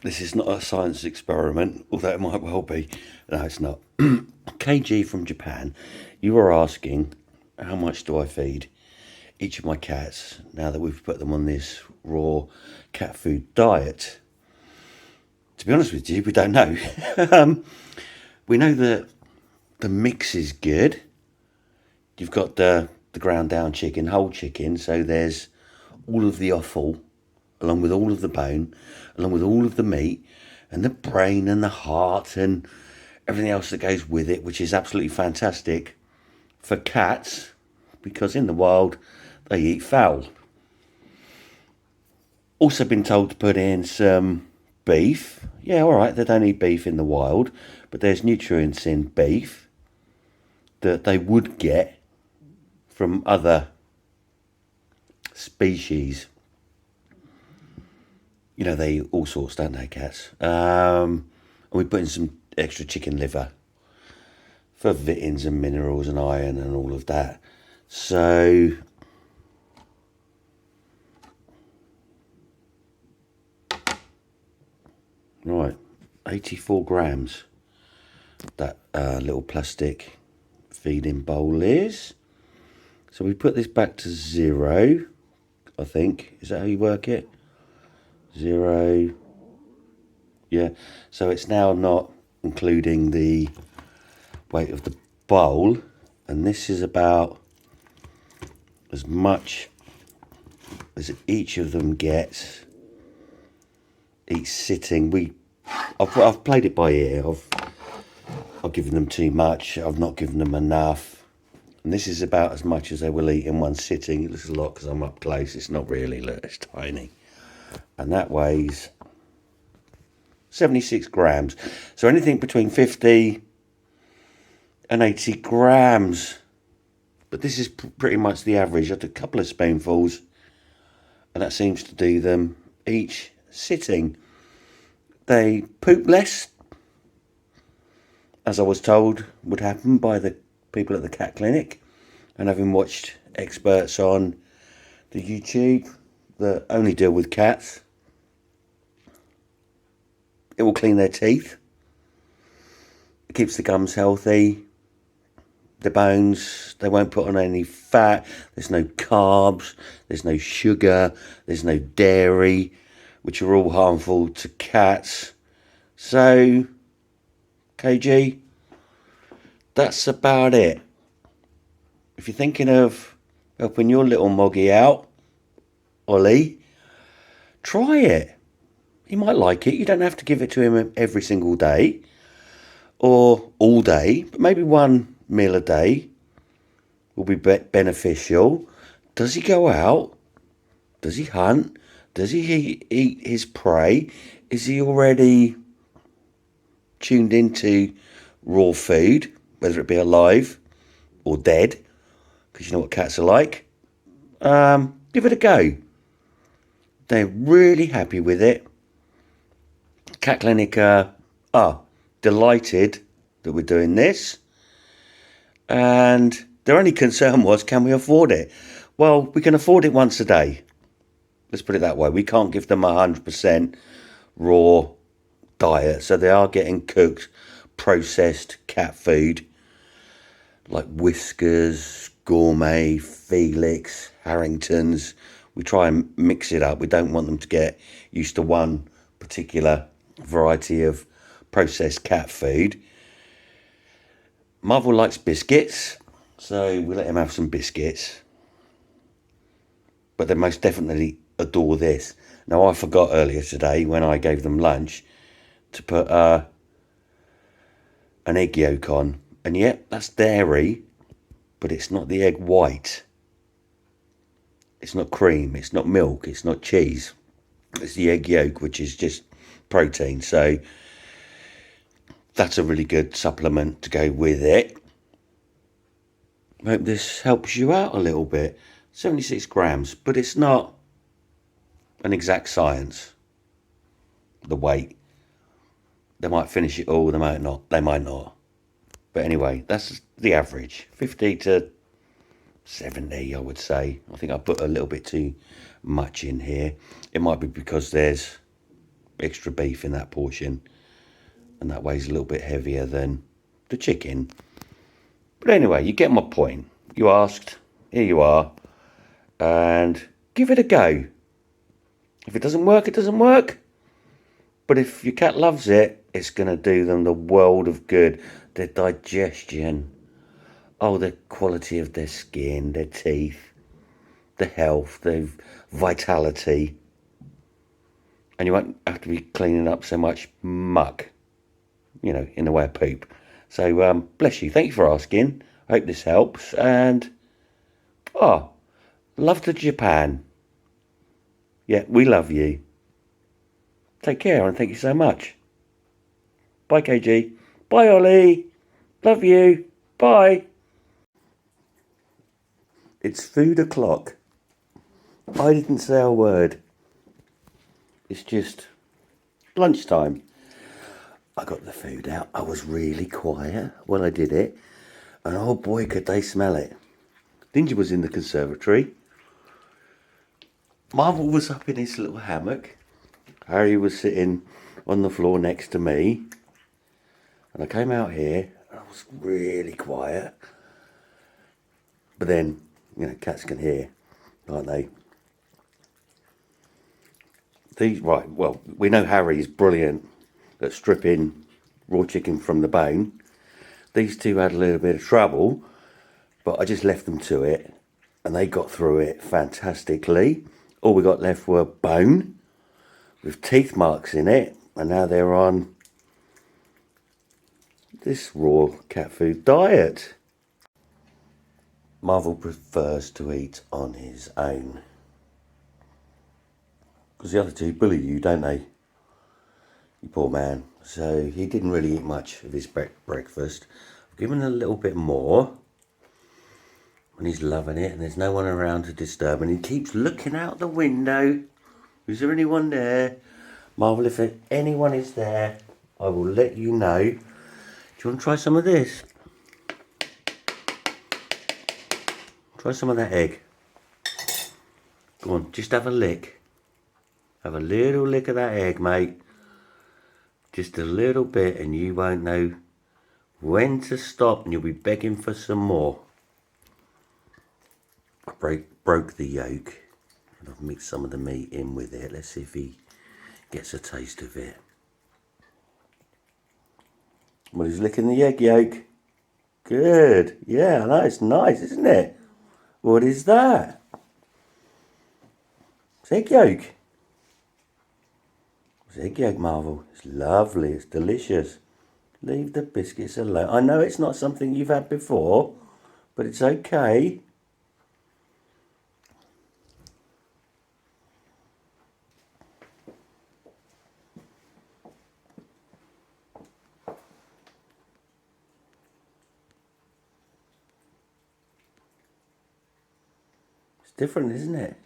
This is not a science experiment, although it might well be. No, it's not. KG from Japan, you were asking how much do I feed each of my cats now that we've put them on this raw cat food diet. To be honest with you, we don't know. We know that the mix is good. You've got the ground down chicken, whole chicken, so there's all of the offal, along with all of the bone, along with all of the meat, and the brain and the heart and everything else that goes with it, which is absolutely fantastic for cats, because in the wild they eat fowl. Also been told to put in some beef. Yeah, all right, they don't eat beef in the wild, but there's nutrients in beef that they would get from other species. You know, they eat all sorts, don't they, cats? And we put in some extra chicken liver for vitamins and minerals and iron and all of that. So right, 84 grams that little plastic feeding bowl is. So we put this back to 0, I think. Is that how you work it? 0. Yeah. So it's now not including the weight of the bowl. And this is about as much as each of them gets each sitting. I've played it by ear. I've given them too much. I've not given them enough. And this is about as much as they will eat in one sitting. It looks a lot because I'm up close. It's not really. Look, it's tiny. And that weighs 76 grams. So anything between 50 and 80 grams. But this is pretty much the average. I took a couple of spoonfuls, and that seems to do them each sitting. They poop less, as I was told would happen by the people at the cat clinic, and having watched experts on the YouTube that only deal with cats. It will clean their teeth. It keeps the gums healthy. The bones, they won't put on any fat. There's no carbs. There's no sugar. There's no dairy, which are all harmful to cats. So, KG, that's about it. If you're thinking of helping your little moggy out, Ollie, try it. He might like it. You don't have to give it to him every single day or all day, but maybe one meal a day will be beneficial. Does he go out? Does he hunt? Does he eat his prey? Is he already tuned into raw food, whether it be alive or dead? Because you know what cats are like. Give it a go. They're really happy with it. Cat Clinic are delighted that we're doing this. And their only concern was, can we afford it? Well, we can afford it once a day. Let's put it that way. We can't give them 100% raw diet. So they are getting cooked, processed cat food like Whiskers, Gourmet, Felix, Harrington's. We try and mix it up. We don't want them to get used to one particular variety of processed cat food. Marvel likes biscuits, so we let him have some biscuits. But they most definitely adore this. Now, I forgot earlier today when I gave them lunch to put an egg yolk on. And yep, that's dairy, but it's not the egg white. It's not cream, it's not milk, it's not cheese. It's the egg yolk, which is just protein. So that's a really good supplement to go with it. I hope this helps you out a little bit. 76 grams, but it's not an exact science. The weight. They might finish it all, they might not. They might not. But anyway, that's the average. 50 to 70, I would say. I think I put a little bit too much in here. It might be because there's extra beef in that portion, and that weighs a little bit heavier than the chicken. But anyway, you get my point. You asked, here you are, and give it a go. If it doesn't work, it doesn't work. But if your cat loves it, it's going to do them the world of good. Their digestion, the quality of their skin, their teeth, the health, their vitality. And you won't have to be cleaning up so much muck, in the way of poop. So, bless you. Thank you for asking. I hope this helps. And, love to Japan. Yeah, we love you. Take care and thank you so much. Bye, KG. Bye, Ollie. Love you. Bye. It's food o'clock. I didn't say a word. It's just lunchtime. I got the food out. I was really quiet while I did it. And oh boy, could they smell it. Ginger was in the conservatory. Marvel was up in his little hammock. Harry was sitting on the floor next to me. And I came out here. And I was really quiet. But then, cats can hear, aren't they? We know Harry's brilliant at stripping raw chicken from the bone. These two had a little bit of trouble, but I just left them to it, and they got through it fantastically. All we got left were bone, with teeth marks in it, and now they're on this raw cat food diet. Marvel prefers to eat on his own. Because the other two bully you, don't they? You poor man. So he didn't really eat much of his breakfast. I've given a little bit more. And he's loving it. And there's no one around to disturb. And he keeps looking out the window. Is there anyone there? Marvel, if anyone is there, I will let you know. Do you want to try some of this? Try some of that egg. Go on, just have a lick. Have a little lick of that egg, mate. Just a little bit, and you won't know when to stop, and you'll be begging for some more. I broke the yolk, and I've mixed some of the meat in with it. Let's see if he gets a taste of it. Well, he's licking the egg yolk. Good. Yeah, I know, it's nice, isn't it? What is that? It's egg yolk. It's egg yolk, Marvel. It's lovely. It's delicious. Leave the biscuits alone. I know it's not something you've had before, but it's okay. It's different, isn't it?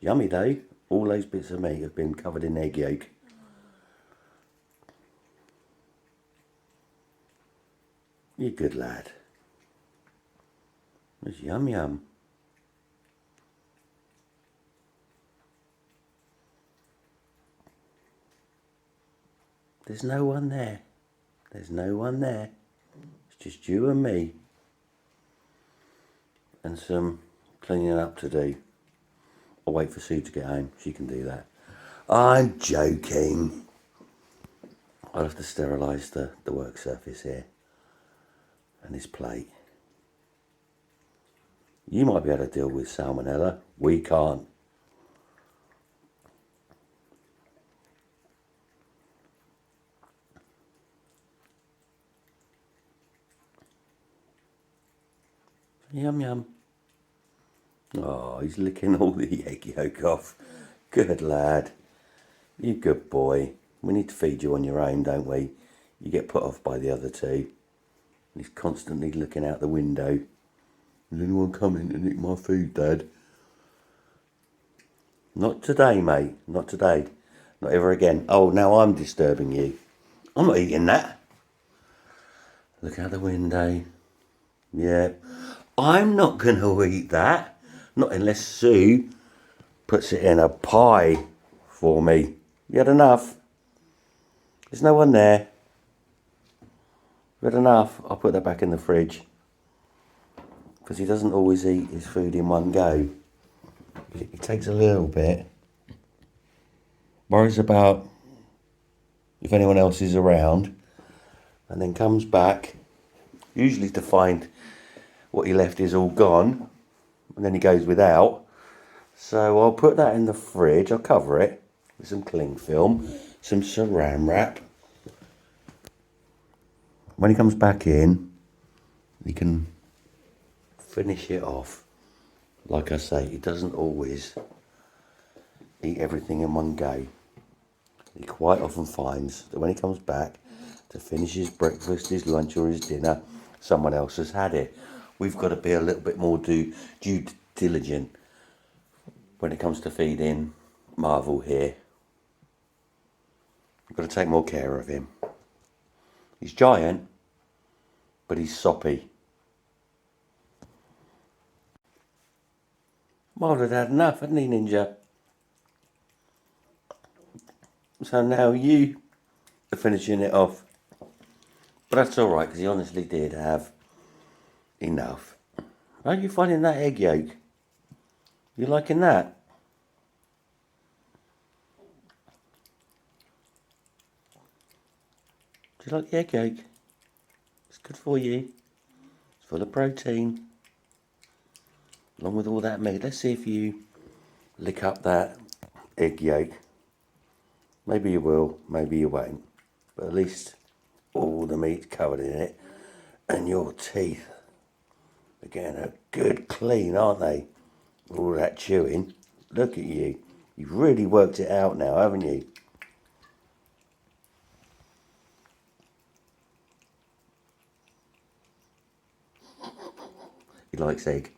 Yummy though. All those bits of meat have been covered in egg yolk. You good lad. It's yum yum. There's no one there. There's no one there. It's just you and me. And some cleaning up to do. I'll wait for Sue to get home. She can do that. I'm joking. I'll have to sterilise the work surface here. And this plate. You might be able to deal with salmonella. We can't. Yum yum. Oh, he's licking all the egg yolk off. Good lad. You good boy. We need to feed you on your own, don't we? You get put off by the other two. And he's constantly looking out the window. Is anyone coming to eat my food, Dad? Not today, mate. Not today. Not ever again. Oh, now I'm disturbing you. I'm not eating that. Look out the window. Yeah. I'm not going to eat that. Not unless Sue puts it in a pie for me. You had enough? There's no one there. You had enough? I'll put that back in the fridge. Because he doesn't always eat his food in one go. He takes a little bit. Worries about if anyone else is around. And then comes back. Usually to find what he left is all gone. And then he goes without. So I'll put that in the fridge. I'll cover it with some cling film. Some saran wrap. When he comes back in, he can finish it off. Like I say, he doesn't always eat everything in one go. He quite often finds that when he comes back to finish his breakfast, his lunch or his dinner, someone else has had it. We've got to be a little bit more due diligent when it comes to feeding Marvel here. We've got to take more care of him. He's giant, but he's soppy. Marvel had had enough, hadn't he, Ninja? So now you are finishing it off. But that's all right, because he honestly did have enough. How are you finding that egg yolk? You liking that? Do you like the egg yolk? It's good for you. It's full of protein. Along with all that meat. Let's see if you lick up that egg yolk. Maybe you will, maybe you won't. But at least all the meat's covered in it. And your teeth are getting a good clean, aren't they? All that chewing. Look at you. You've really worked it out now, haven't you? He likes egg.